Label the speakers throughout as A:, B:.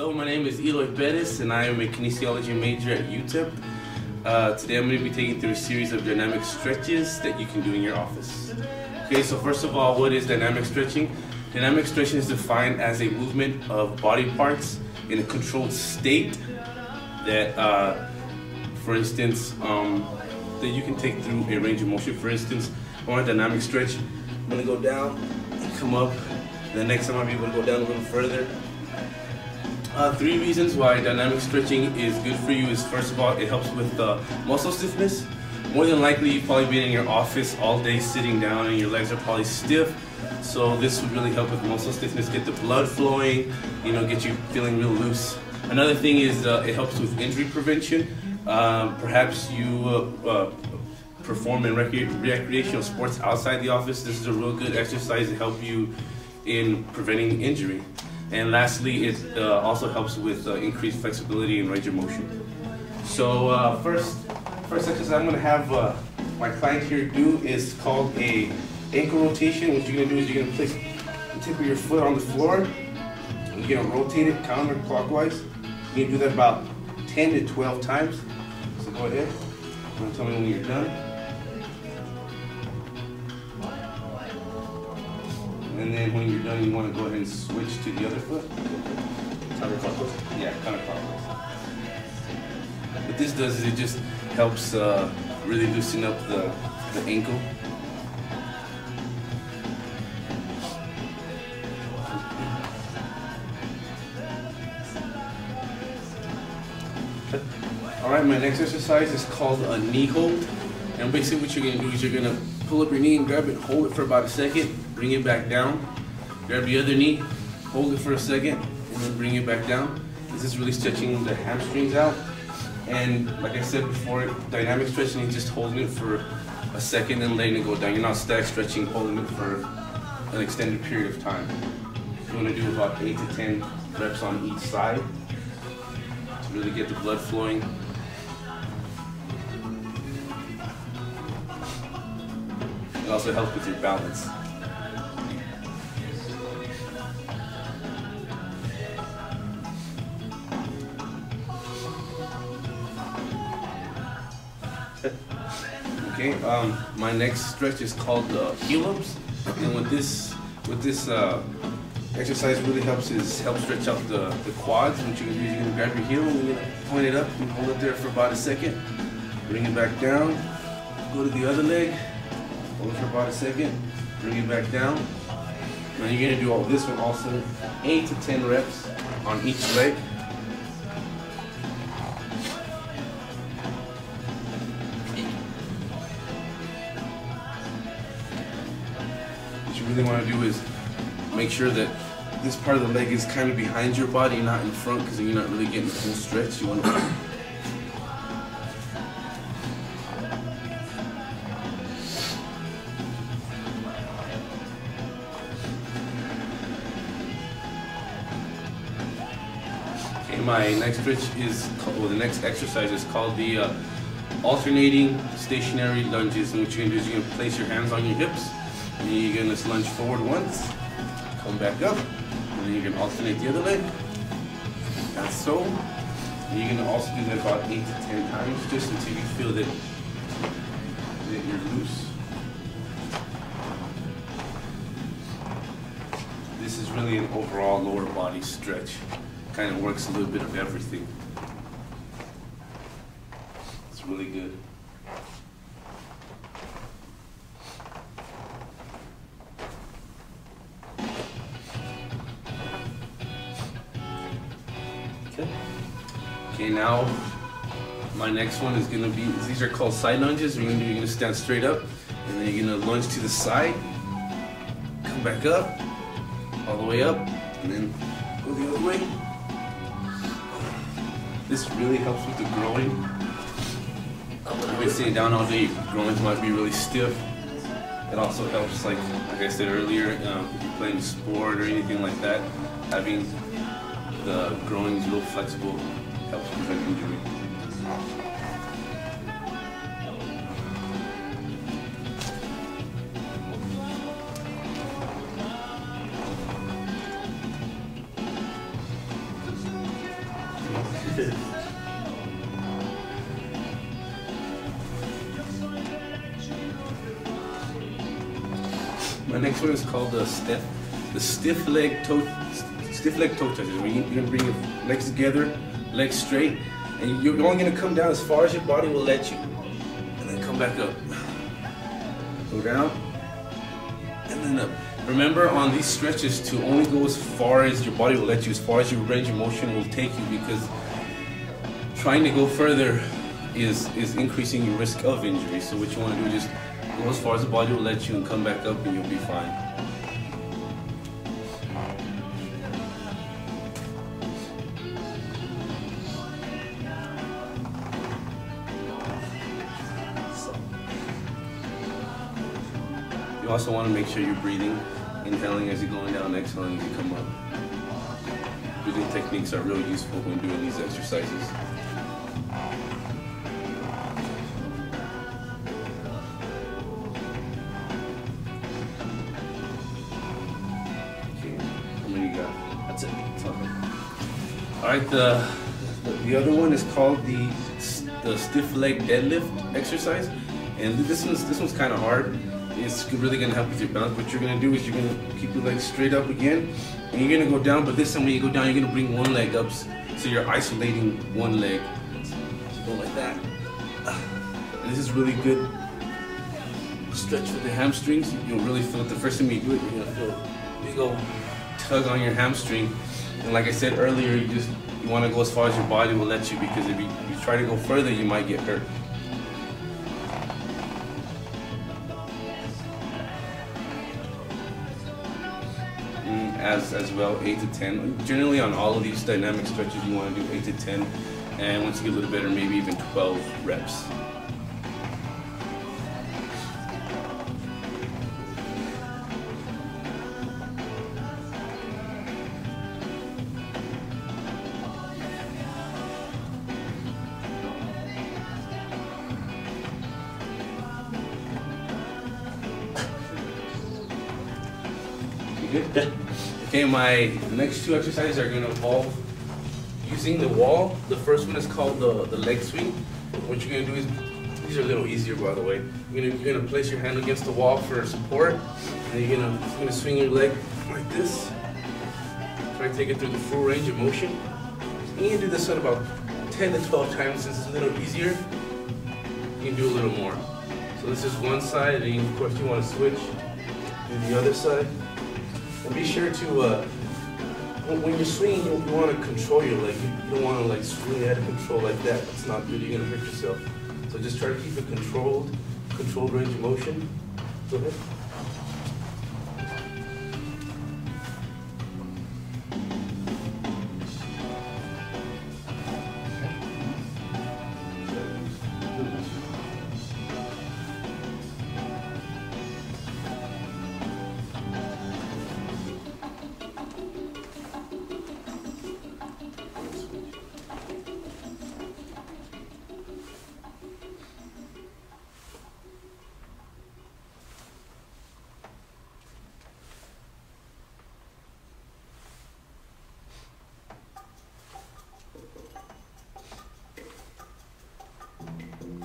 A: Hello, my name is Eloy Perez and I am a kinesiology major at UTEP. Today I'm going to be taking you through a series of dynamic stretches that you can do in your office. Okay, so first of all, what is dynamic stretching? Dynamic stretching is defined as a movement of body parts in a controlled state that, for instance, that you can take through a range of motion. For instance, on a dynamic stretch, I'm going to go down, come up, the next time I'll be able to go down a little further. Three reasons why dynamic stretching is good for you is, first of all, it helps with muscle stiffness. More than likely, you've probably been in your office all day sitting down and your legs are probably stiff. So this would really help with muscle stiffness, get the blood flowing, get you feeling real loose. Another thing is it helps with injury prevention. Perhaps you perform in recreational sports outside the office. This is a real good exercise to help you in preventing injury. And lastly, it also helps with increased flexibility and range of motion. So first exercise I'm going to have my client here do is called a ankle rotation. What you're going to do is you're going to place the tip of your foot on the floor. And you're going to rotate it counterclockwise. You're going to do that about 10 to 12 times. So go ahead. You're going to tell me when you're done. And then when you're done, you want to go ahead and switch to the other foot. Counterclockwise? Yeah, counterclockwise. What this does is it just helps really loosen up the ankle. Alright, my next exercise is called a knee hold. And basically what you're going to do is you're going to pull up your knee and grab it, hold it for about a second, bring it back down, grab the other knee, hold it for a second, and then bring it back down. This is really stretching the hamstrings out. And like I said before, dynamic stretching is just holding it for a second and letting it go down. You're not static stretching, holding it for an extended period of time. You want to do about 8 to 10 reps on each side to really get the blood flowing. It also helps with your balance. Okay, my next stretch is called Juleps, and what this exercise really helps is help stretch out the quads. What you're gonna do is you're gonna grab your heel and you're gonna point it up and hold it there for about a second. Bring it back down. Go to the other leg. Hold it for about a second, bring it back down. Now you're gonna do all this one also, 8 to 10 reps on each leg. What you really wanna do is make sure that this part of the leg is kind of behind your body, not in front, because then you're not really getting the full stretch. You wanna My next stretch is, the next exercise is called the alternating stationary lunges. And what you're going to do is you're going to place your hands on your hips, and you're going to lunge forward once, come back up, and then you're going to alternate the other leg, and so. And you're going to also do that about 8 to 10 times, just until you feel that you're loose. This is really an overall lower body stretch. Kind of works a little bit of everything. It's really good. Okay, now my next one is going to be, these are called side lunges. You're going to stand straight up, and then you're going to lunge to the side, come back up, all the way up, and then go the other way. This really helps with the groin. You've been sitting down all day, your groins might be really stiff. It also helps, like I said earlier, if you're playing a sport or anything like that, having the groins real flexible helps prevent injury. My next one is called the stiff leg toe touches. Where you're gonna bring your legs together, legs straight, and you're only gonna come down as far as your body will let you, and then come back up. Go down, and then up. Remember on these stretches to only go as far as your body will let you, as far as your range of motion will take you, because trying to go further is increasing your risk of injury. So what you want to do is just go as far as the body will let you and come back up and you'll be fine. You also want to make sure you're breathing, inhaling as you're going down, exhaling as you come up. Breathing techniques are real useful when doing these exercises. Okay, how many you got? That's it. That's all. All right, the other one is called the stiff leg deadlift exercise, and this one's kind of hard. It's really going to help with your balance. What you're going to do is you're going to keep your legs straight up again, and you're going to go down, but this time when you go down, you're going to bring one leg up, so you're isolating one leg. So go like that. And this is really good stretch for the hamstrings. You'll really feel it the first time you do it. You're going to feel a big old tug on your hamstring. And like I said earlier, you want to go as far as your body will let you, because if you try to go further, you might get hurt. As well, 8 to 10. Generally on all of these dynamic stretches you want to do 8 to 10, and once you get a little better, maybe even 12 reps. You good? Okay, my next two exercises are going to involve using the wall. The first one is called the leg swing. What you're going to do is, these are a little easier by the way, you're going to place your hand against the wall for support, and then you're going to swing your leg like this. Try to take it through the full range of motion. And you can do this one about 10 to 12 times. Since it's a little easier, you can do a little more. So this is one side, and of course you want to switch, do the other side. And be sure to, when you're swinging, you want to control your leg. You don't want to like swing out of control like that. It's not good. You're going to hurt yourself. So just try to keep a controlled range of motion. Go ahead.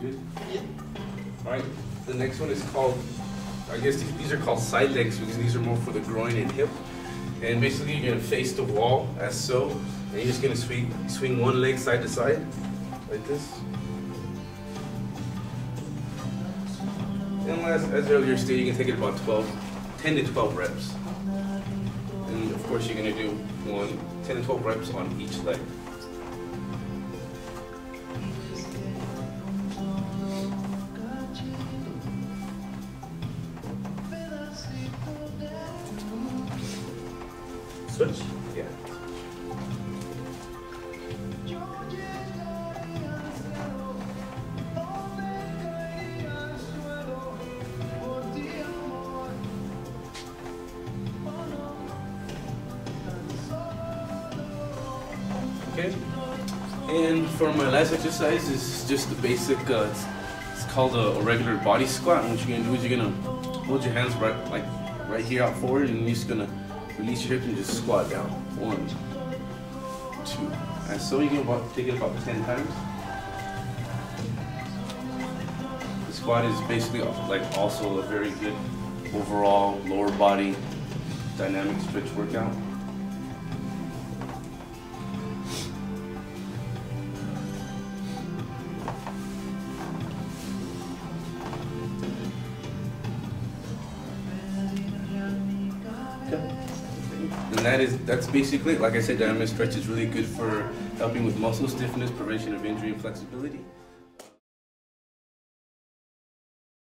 A: Good? Yeah. Alright, the next one is called, I guess these are called side legs, because these are more for the groin and hip. And basically you're going to face the wall as so, and you're just going to swing one leg side to side, like this. And as earlier stated, you can take it about 10 to 12 reps. And of course you're going to do 10 to 12 reps on each leg. Switch? Yeah. Okay. And for my last exercise is just the basic, it's called a regular body squat. And what you're gonna do is you're gonna hold your hands right here out forward, and you're just gonna release your hips and just squat down. 1, 2. And so you can take it about 10 times. The squat is basically like also a very good overall lower body dynamic stretch workout. And that's basically it. Like I said, dynamic stretch is really good for helping with muscle stiffness, prevention of injury, and flexibility.